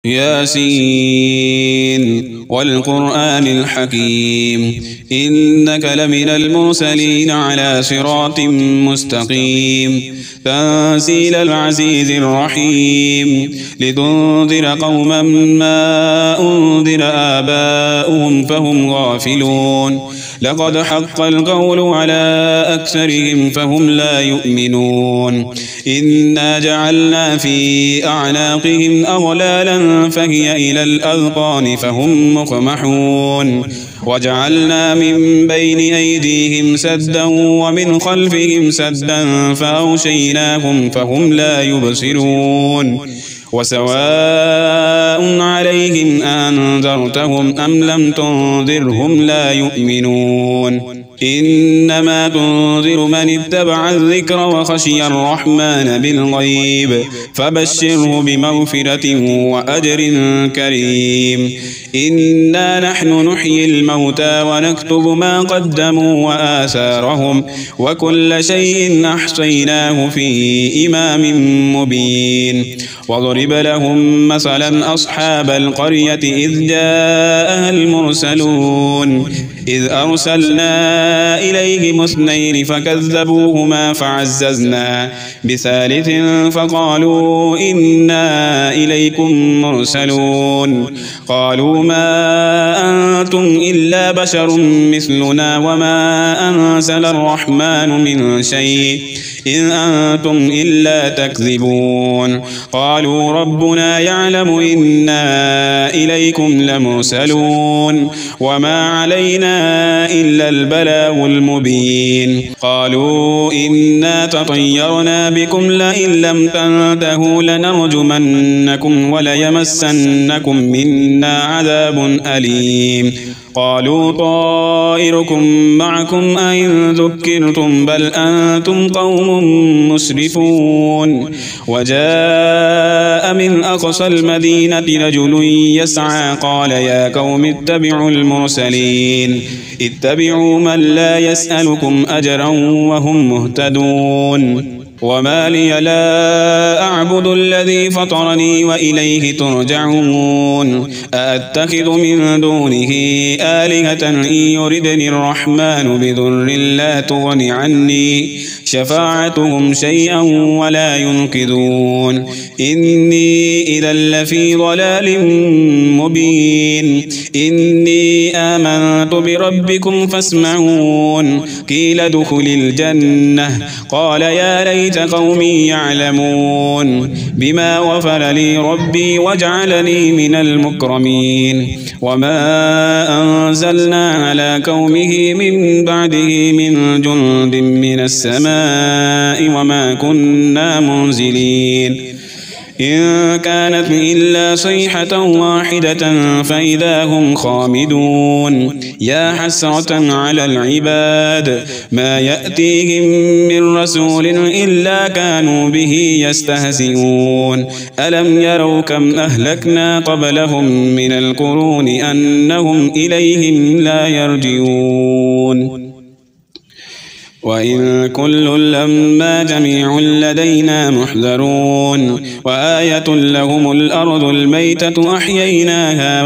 ياسين والقرآن الحكيم إنك لمن المرسلين على صراط مستقيم تنزيل العزيز الرحيم لتنذر قوما ما أنذر آباؤهم فهم غافلون لقد حق القول على أكثرهم فهم لا يؤمنون إنا جعلنا في أعناقهم أغلالا فهي إلى الأذقان فهم مقمحون وجعلنا من بين أيديهم سدا ومن خلفهم سدا فأغشيناهم فهم لا يبصرون وسواء عليهم أنذرتهم أم لم تنذرهم لا يؤمنون إنما تنذر من اتبع الذكر وخشي الرحمن بالغيب فبشره بمغفرة وأجر كريم إنا نحن نحيي الموتى ونكتب ما قدموا وآثارهم وكل شيء أحصيناه في إمام مبين واضرب لهم مثلا أصحاب القرية إذ جاءها المرسلون إذ أرسلنا إليهم اثنين فكذبوهما فعززنا بثالث فقالوا إنا إليكم مرسلون قالوا ما أنتم إلا بشر مثلنا وما أنزل الرحمن من شيء إن أنتم إلا تكذبون قالوا ربنا يعلم إنا إليكم لمرسلون وما علينا إلا البلاغ المبين قالوا إنا تطيرنا بكم لئن لم تنتهوا لنرجمنكم وليمسنكم منا عذاب أليم قالوا طائركم معكم أئن ذكرتم بل أنتم قوم مسرفون وجاء من أقصى المدينة رجل يسعى قال يا قوم اتبعوا المرسلين اتبعوا من لا يسألكم أجرا وهم مهتدون وما لي لا أعبد الذي فطرني وإليه ترجعون أأتخذ من دونه آلهة إن يردني الرحمن بضر لا تغن عني شفاعتهم شيئا ولا ينقذون إني إذا لفي ضلال مبين إني آمنت بربكم فاسمعون قيل ادخل الجنة قال يا ليت قومي يعلمون بما غفر لي ربي وجعلني من المكرمين وما أنزلنا على قومه من بعده من جند من السماء وما كنا منزلين إن كانت إلا صيحة واحدة فإذا هم خامدون يا حسرة على العباد ما يأتيهم من رسول إلا كانوا به يستهزئون ألم يروا كم أهلكنا قبلهم من القرون أنهم إليهم لا يرجعون وإن كل لما جميع لدينا محذرون وآية لهم الأرض الميتة أحييناها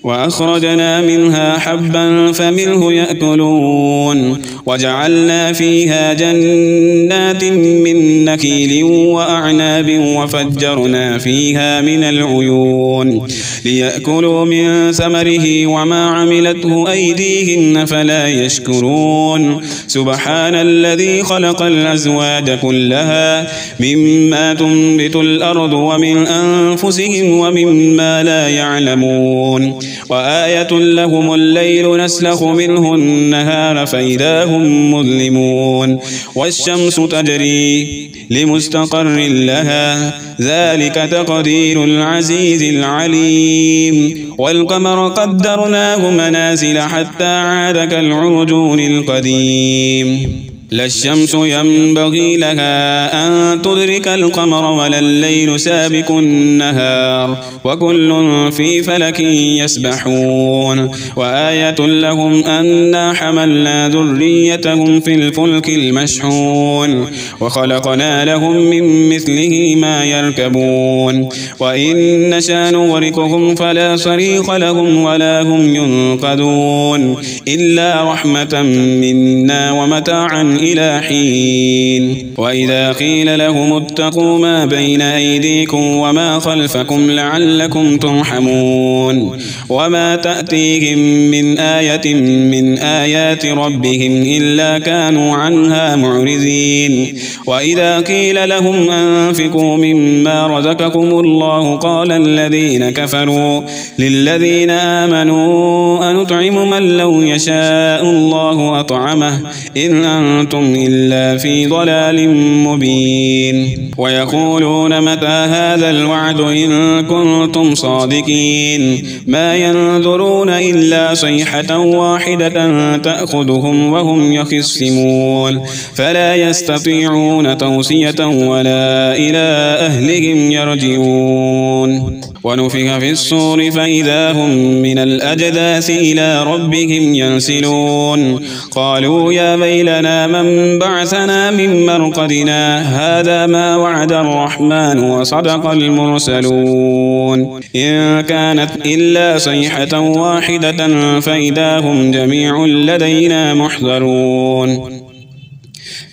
وأخرجنا منها حبا فمنه يأكلون وجعلنا فيها جنات من نخيل وأعناب وفجرنا فيها من العيون ليأكلوا من ثمره وما عملته أيديهم فلا يشكرون سبحان الذي خلق الأزواج كلها مما تنبت الأرض ومن أنفسهم ومما لا يعلمون وآية لهم الليل نسلخ منه النهار فإذا هم مظلمون والشمس تجري لمستقر لها ذلك تقدير العزيز العليم والقمر قدرناه منازل حتى عاد كالعرجون القديم لا الشمس ينبغي لها أن تدرك القمر ولا الليل سابق النهار وكل في فلك يسبحون وآية لهم أنا حملنا ذريتهم في الفلك المشحون وخلقنا لهم من مثله ما يركبون وإن نشأ نغرقهم فلا صريخ لهم ولا هم ينقذون إلا رحمة منا ومتاعا إلى حين وإذا قيل لهم اتقوا ما بين أيديكم وما خلفكم لعلكم ترحمون وما تأتيهم من آية من آيات ربهم إلا كانوا عنها معرضين وإذا قيل لهم أنفقوا مما رزقكم الله قال الذين كفروا للذين آمنوا أنطعم من لو يشاء الله أطعمه إن أنتم إلا في ضلال مبين ويقولون متى هذا الوعد إن كنتم صادقين ما ينظرون إلا صيحة واحدة تأخذهم وهم يخصمون فلا يستطيعون توصية ولا إلى أهلهم يرجعون ونفخ في الصور فإذا هم من الأجداث إلى ربهم ينسلون قالوا يا ويلنا من بعثنا من مرقدنا هذا ما وعد الرحمن وصدق المرسلون إن كانت إلا صيحة واحدة فإذا هم جميع لدينا محضرون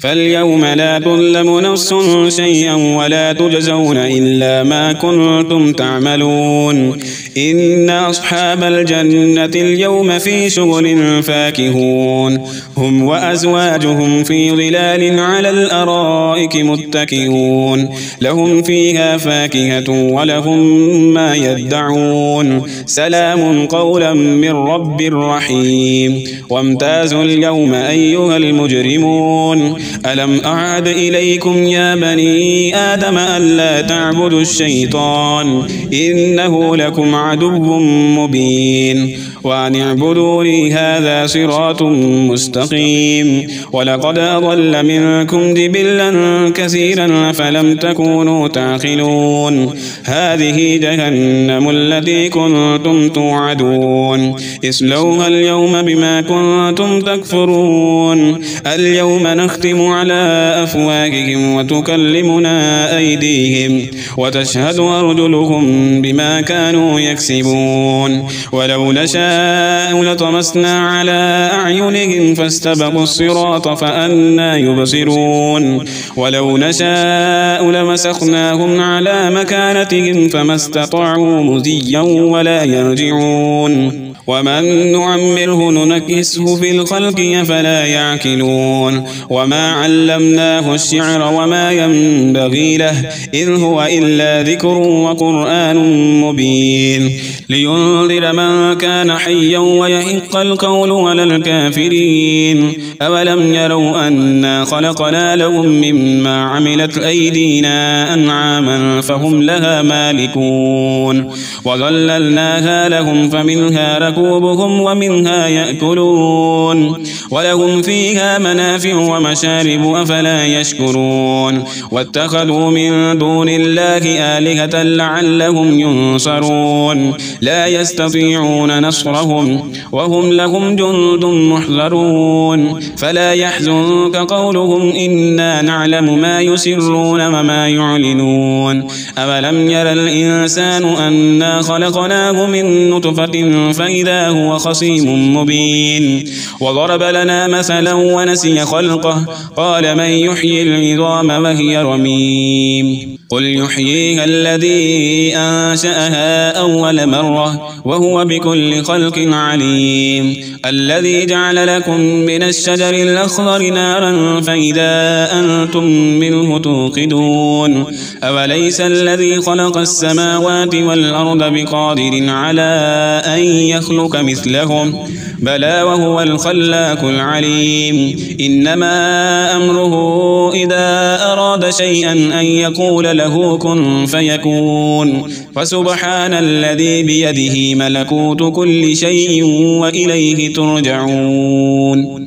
فاليوم لا تظلم نفس شيئا ولا تجزون إلا ما كنتم تعملون إن أصحاب الجنة اليوم في شغل فاكهون هم وأزواجهم في ظلال على الأرائك متكئون لهم فيها فاكهة ولهم ما يدعون سلام قولا من رب رحيم وامتازوا اليوم أيها المجرمون ألم أعهد إليكم يا بني آدم ألا تعبدوا الشيطان إنه لكم عدو مبين وأن اعبدوني هذا صراط مستقيم ولقد أضل منكم جبلا كثيرا فلم تكونوا تعقلون هذه جهنم التي كنتم توعدون اصلوها اليوم بما كنتم تكفرون اليوم نختم على أفواههم وتكلمنا أيديهم وتشهد أرجلهم بما كانوا يكسبون ولو نشاء لطمسنا على أعينهم فاستبقوا الصراط فأنى يبصرون ولو نشاء لمسخناهم على مكانتهم فما استطاعوا مضيا ولا يرجعون ومن نعمره ننكسه في الخلق أفلا يعقلون وما علمناه الشعر وما ينبغي له إذ هو إلا ذكر وقرآن مبين لينذر من كان حيا ويحق القول على الكافرين أولم يروا أنا خلقنا لهم مما عملت أيدينا أنعاما فهم لها مالكون وظللناها لهم فمنها ركوبهم ومنها يأكلون ولهم فيها منافع ومشارب أفلا يشكرون واتخذوا من دون الله آلهة لعلهم ينصرون لا يستطيعون نصرهم وهم لهم جند محضرون فلا يحزنك قولهم إنا نعلم ما يسرون وما يعلنون أولم ير الإنسان أنا خلقناه من نطفة فإذا هو خصيم مبين وضرب لنا مثلا ونسي خلقه قال من يحيي العظام وهي رميم قل يحييها الذي أنشأها أول مرة وهو بكل خلق عليم الذي جعل لكم من الشجر الأخضر نارا فإذا أنتم منه توقدون أوليس الذي خلق السماوات والأرض بقادر على أن يخلق مثلهم بلى وهو الخلاق العليم إنما أمره إذا أراد شيئا أن يقول له كن فيكون فسبحان الذي بيده ملكوت كل شيء وإليه ترجعون